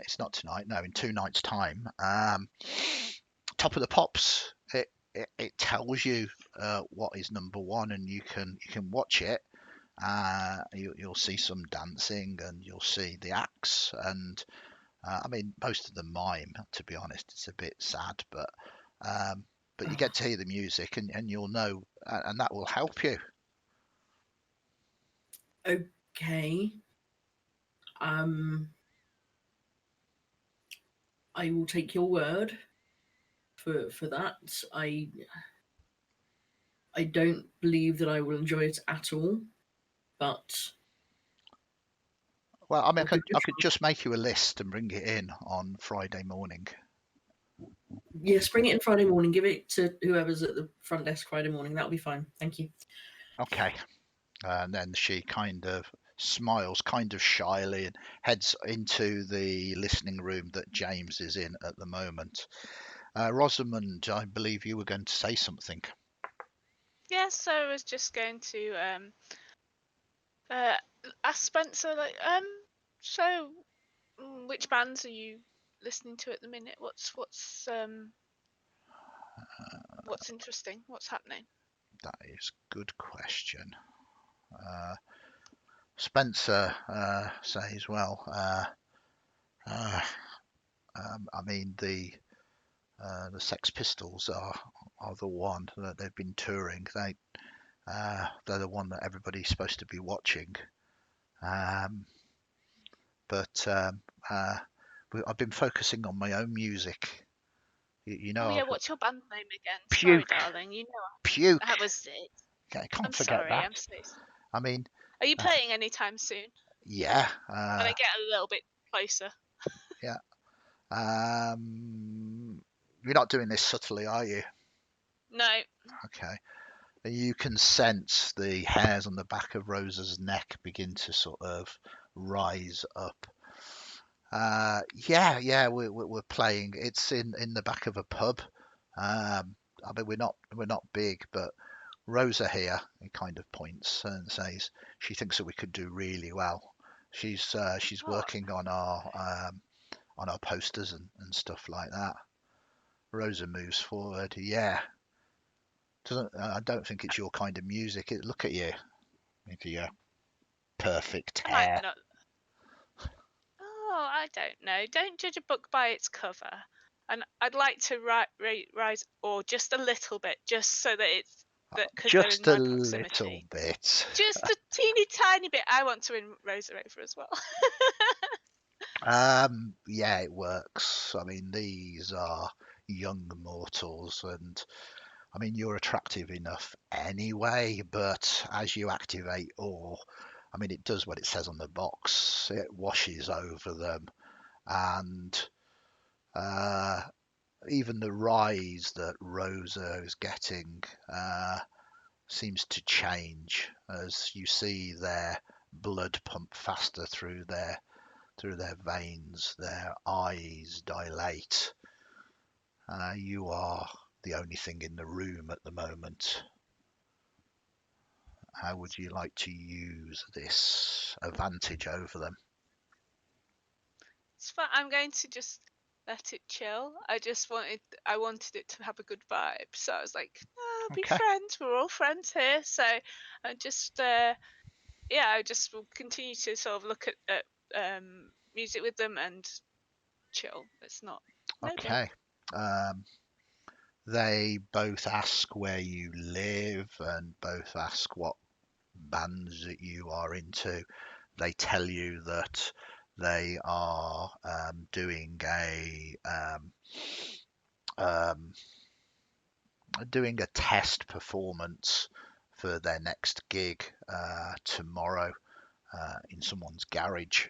it's not tonight, no, in 2 nights' time. Top of the Pops, it tells you what is number one, and you can watch it. You'll see some dancing, and you'll see the acts, and I mean, most of them mime. To be honest, it's a bit sad, but you get to hear the music, and you'll know, and that will help you. Okay. I will take your word for that. I don't believe that I will enjoy it at all, but Well, I mean, I'll give it I a could try. just make you a list and bring it in on Friday morning. Yes, bring it in Friday morning. Give it to whoever's at the front desk Friday morning. That'll be fine. Thank you. Okay. And then she kind of smiles kind of shyly and heads into the listening room that James is in at the moment. Rosamund, I believe you were going to say something. Yes, so I was just going to ask Spencer, like, so which bands are you listening to at the minute? What's interesting? What's happening? That is a good question. Spencer says, well, I mean, the Sex Pistols are the one that they've been touring. They're the one that everybody's supposed to be watching. But I've been focusing on my own music. You know, Oh yeah, what's your band name again? Sorry, Puke, darling. You know Puke. that was it. I can't I'm forget sorry. that. I'm so. I mean, Are you playing anytime soon? yeah, When I get a little bit closer. yeah. You're not doing this subtly, are you? No. Okay. You can sense the hairs on the back of Rosa's neck begin to sort of rise up. Yeah, we're playing. It's in the back of a pub. I mean, we're not big, but Rosa here, he kind of points and says she thinks that we could do really well. She's Oh, working on our posters and stuff like that. Rosa moves forward. Yeah, I don't think it's your kind of music. Look at you, with your perfect I might hair. not. Oh, I don't know. Don't judge a book by its cover. And I'd like to rise, or just a little bit, just so that it's that because they're in Just a my little proximity. bit. Just a teeny tiny bit. I want to win Rosa over as well. Yeah, it works. I mean, these are young mortals, and I mean, you're attractive enough anyway, but as you activate ore, I mean, it does what it says on the box. It washes over them, and even the rise that Rosa is getting seems to change as you see their blood pump faster through their veins, their eyes dilate. You are the only thing in the room at the moment. How would you like to use this advantage over them? It's fine. I'm going to just let it chill. I wanted it to have a good vibe. So I was like, oh, be Okay. friends. We're all friends here. So I just yeah, I just will continue to sort of look at music with them and chill. It's not no big. Okay. They both ask where you live and both ask what bands that you are into. They tell you that they are um, doing a test performance for their next gig tomorrow. in someone's garage,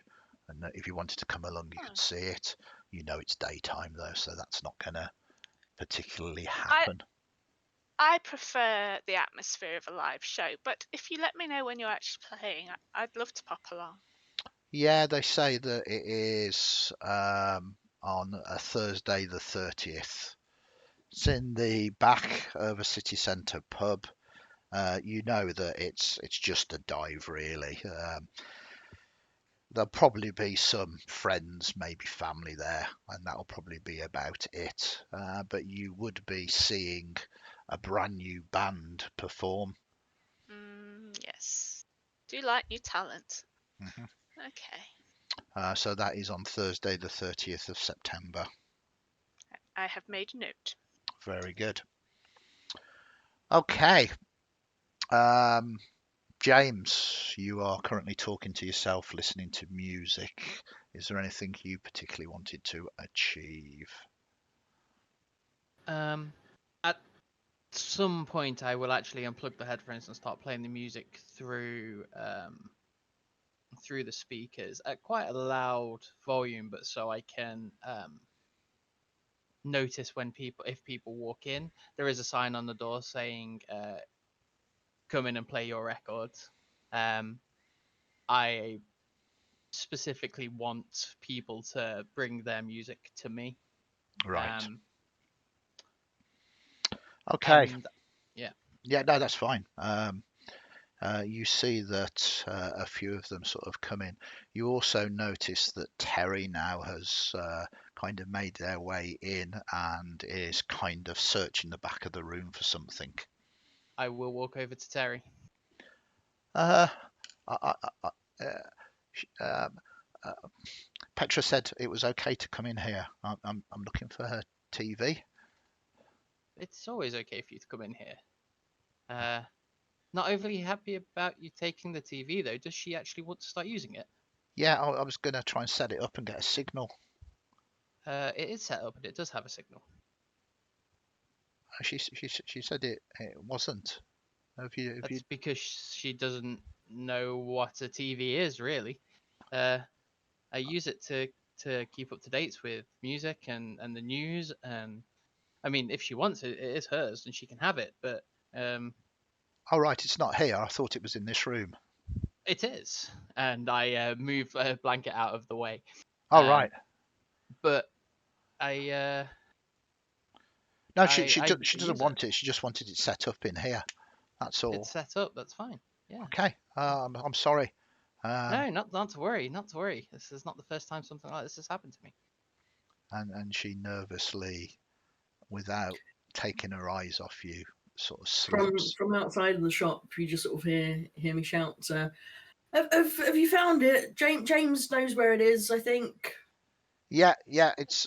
and if you wanted to come along, you could see it. You know it's daytime though, so that's not going to particularly happen. I prefer the atmosphere of a live show, but if you let me know when you're actually playing, I'd love to pop along. Yeah, they say that it is on a Thursday the 30th. It's in the back of a city centre pub. You know that it's just a dive, really. There'll probably be some friends, maybe family there, and that'll probably be about it. But you would be seeing a brand new band perform. Yes. Do you like new talent? Mhm. Okay. So that is on Thursday the 30th of September. I have made a note. Very good. Okay. James, you are currently talking to yourself, listening to music. Is there anything you particularly wanted to achieve? At some point, I will actually unplug the headphones and start playing the music through the speakers at quite a loud volume, but so I can notice if people walk in. There is a sign on the door saying come in and play your records. I specifically want people to bring their music to me. Right. Okay. And yeah. Yeah, no, that's fine. You see that a few of them sort of come in. You also notice that Terry now has kind of made their way in and is kind of searching the back of the room for something. I will walk over to Terry. Uh, I, I, uh, Petra said it was okay to come in here. I'm looking for her TV. It's always okay for you to come in here. Not overly happy about you taking the TV though. Does she actually want to start using it? Yeah, I was going to try and set it up and get a signal. It is set up and it does have a signal. She said it wasn't. That's because she doesn't know what a TV is really. I use it to keep up to date with music and the news, and I mean if she wants it, it is hers and she can have it. But Oh right, it's not here. I thought it was in this room. it is, and I move a blanket out of the way. Oh right. But I No, she use doesn't want it. She just wanted it set up in here. That's all. It's set up. That's fine. Yeah. Okay. I'm sorry. No, not to worry. Not to worry. This is not the first time something like this has happened to me. And she nervously, without taking her eyes off you, sort of slips. From outside of the shop, you just sort of hear me shout, have you found it? James knows where it is, I think. Yeah, it's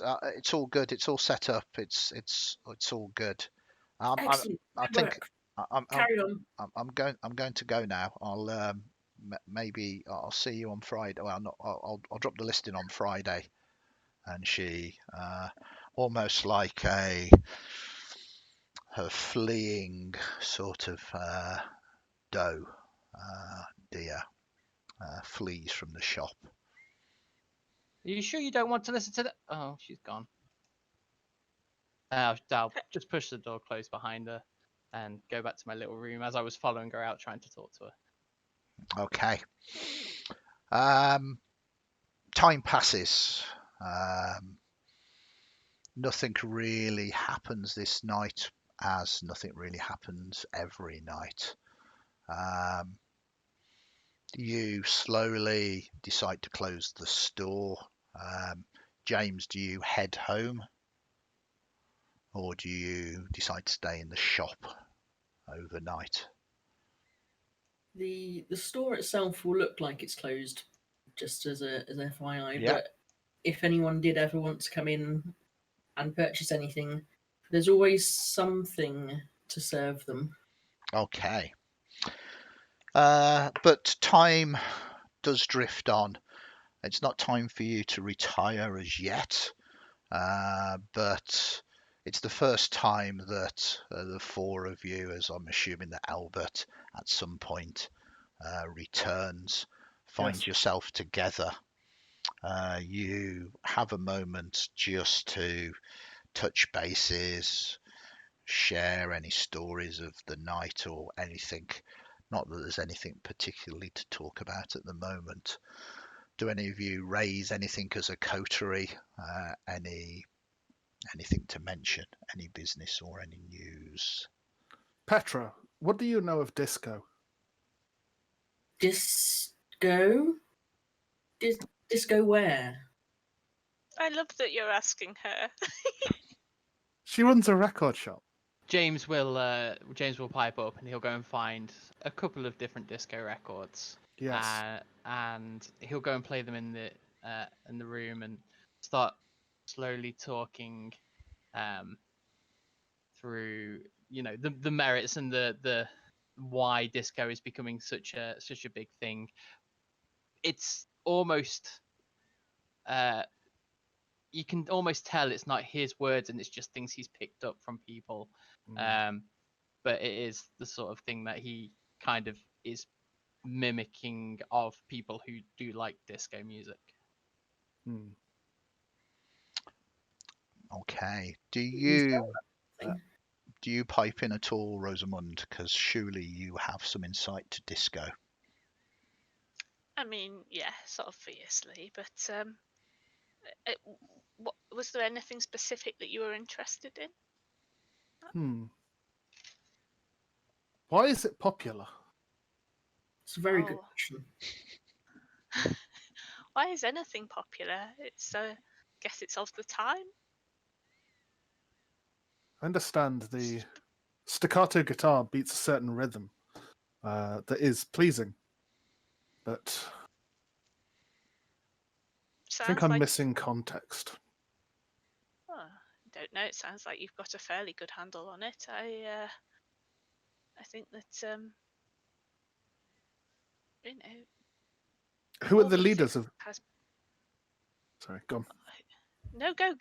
all good. It's all set up. It's all good. Excellent. I think Carry on. I'm going to go now. I'll maybe I'll see you on Friday. Well, not, I'll drop the listing on Friday. And she almost like her fleeing sort of deer flees from the shop. Are you sure you don't want to listen to the? Oh, she's gone. I'll just push the door closed behind her and go back to my little room as I was following her out, trying to talk to her. Okay. Time passes. Nothing really happens this night, as nothing really happens every night. You slowly decide to close the store. James, do you head home? Or do you decide to stay in the shop overnight? The store itself will look like it's closed, just as an FYI. Yeah. But if anyone did ever want to come in and purchase anything, there's always something to serve them. Okay. But time does drift on. It's not time for you to retire as yet, but it's the first time that the four of you, as I'm assuming that Albert at some point returns, find Yes. yourself together. You have a moment just to touch bases, share any stories of the night or anything. Not that there's anything particularly to talk about at the moment. Do any of you raise anything as a coterie? Anything to mention? Any business or any news? Petra, what do you know of disco? Disco? Disco where? I love that you're asking her. She runs a record shop. James will pipe up and he'll go and find a couple of different disco records. Yes. And he'll go and play them in the room and start slowly talking through the merits and the why disco is becoming such a big thing. It's almost you can almost tell it's not his words and it's just things he's picked up from people. But it is the sort of thing that he kind of is mimicking of people who do like disco music. Okay. Do you pipe in at all, Rosamund? Because surely you have some insight to disco. I mean, yes, obviously, but was there anything specific that you were interested in? Why is it popular? It's a very good question. Why is anything popular? It's guess it's of the time. I understand the staccato guitar beats a certain rhythm that is pleasing, but I think I'm missing context. Oh, I don't know. It sounds like you've got a fairly good handle on it. I think that Who are the leaders of? Sorry, go on. No, go.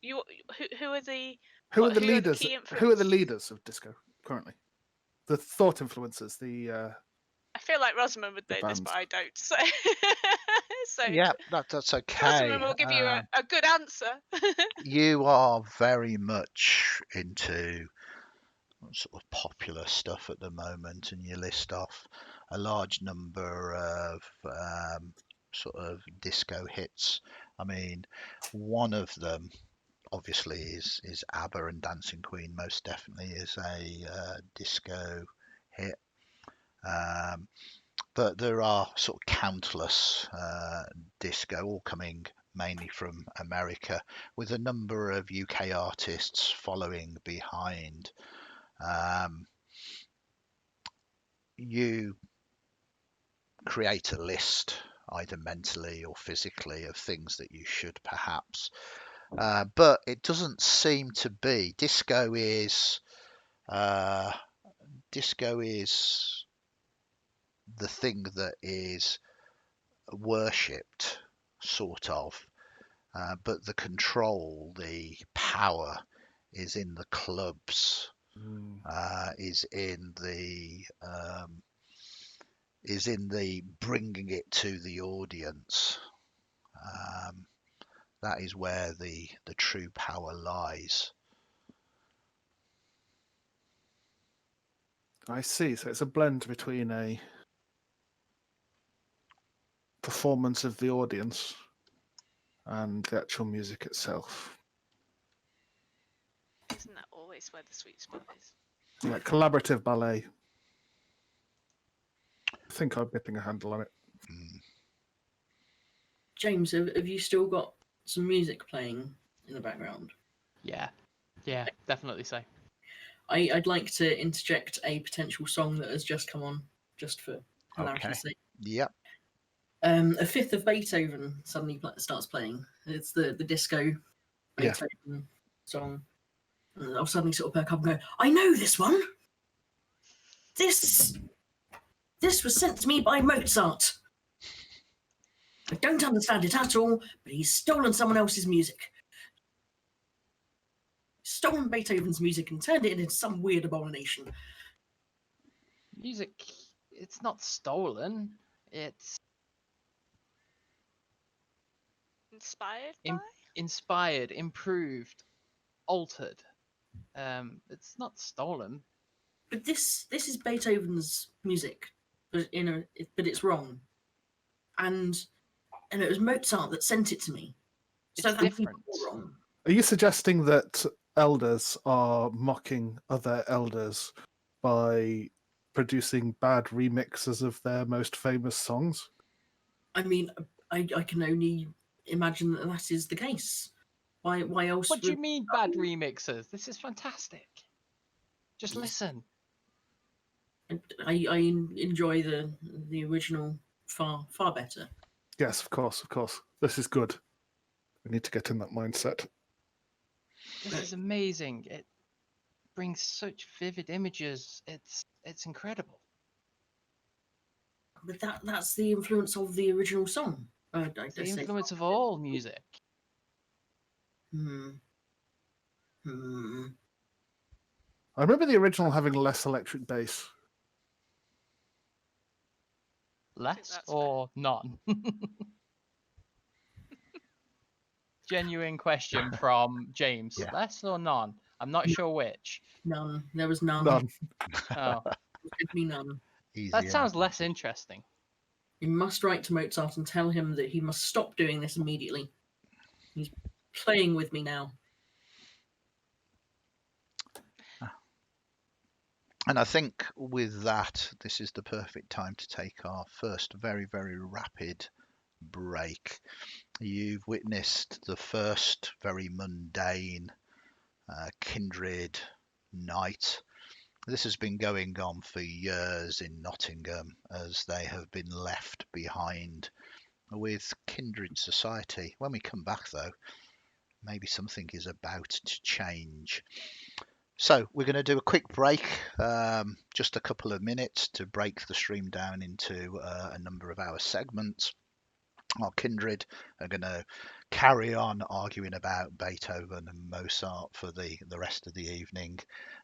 You. Who are the? Who are the Who leaders? key Who are the influences? leaders of disco currently? The thought influencers. I feel like Rosamund would know this, bands. but I don't. So Yeah, that's okay. Rosamund will give you a good answer. You are very much into sort of popular stuff at the moment, and you list off a large number of sort of disco hits. I mean, one of them obviously is ABBA, and Dancing Queen most definitely is a disco hit. But there are sort of countless disco, all coming mainly from America, with a number of UK artists following behind. You create a list, either mentally or physically, of things that you should perhaps, but it doesn't seem to be. Disco is the thing that is worshipped, sort of, but the control, the power, is in the clubs, is in the bringing it to the audience. That is where the true power lies. I see. So it's a blend between a performance of the audience and the actual music itself. Isn't that always where the sweet spot is? Yeah, collaborative ballet. I think I'm getting a handle on it. James, have you still got some music playing in the background? Yeah, definitely so. I'd like to interject a potential song that has just come on, just for hilarity's sake. Yep. A fifth of Beethoven suddenly starts playing. It's the disco Beethoven song. And I'll suddenly sort of perk up and go, I know this one! This was sent to me by Mozart. I don't understand it at all, but he's stolen someone else's music. Stolen Beethoven's music and turned it into some weird abomination. Music, it's not stolen. It's Inspired Im- by? inspired, improved, altered. It's not stolen. But this is Beethoven's music, but but it's wrong. And it was Mozart that sent it to me. So It's that's different. wrong. Are you suggesting that elders are mocking other elders by producing bad remixes of their most famous songs? I mean, I can only imagine that is the case. Why else What do you would mean bad remixes? This is fantastic. Just listen. I enjoy the original far better. Yes, of course, of course. This is good. We need to get in that mindset. This is amazing. It brings such vivid images. It's incredible. But that's the influence of the original song. It's the influence of all music. Hmm. I remember the original having less electric bass. Less that's or none? Genuine question from James. Yeah. Less or none? I'm not sure which. None. There was none. None. Oh, Give me none. Easy that enough. sounds less interesting. You must write to Mozart and tell him that he must stop doing this immediately. He's playing with me now. And I think with that, this is the perfect time to take our first very, very rapid break. You've witnessed the first very mundane kindred night. This has been going on for years in Nottingham as they have been left behind with kindred society. When we come back, though, maybe something is about to change. So we're going to do a quick break, just a couple of minutes to break the stream down into a number of our segments. Our kindred are going to carry on arguing about Beethoven and Mozart for the rest of the evening,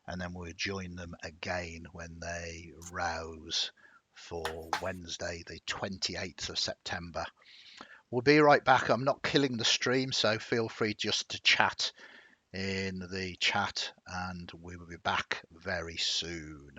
and then we'll join them again when they rouse for Wednesday, the 28th of September. We'll be right back. I'm not killing the stream, so feel free just to chat in the chat, and we will be back very soon.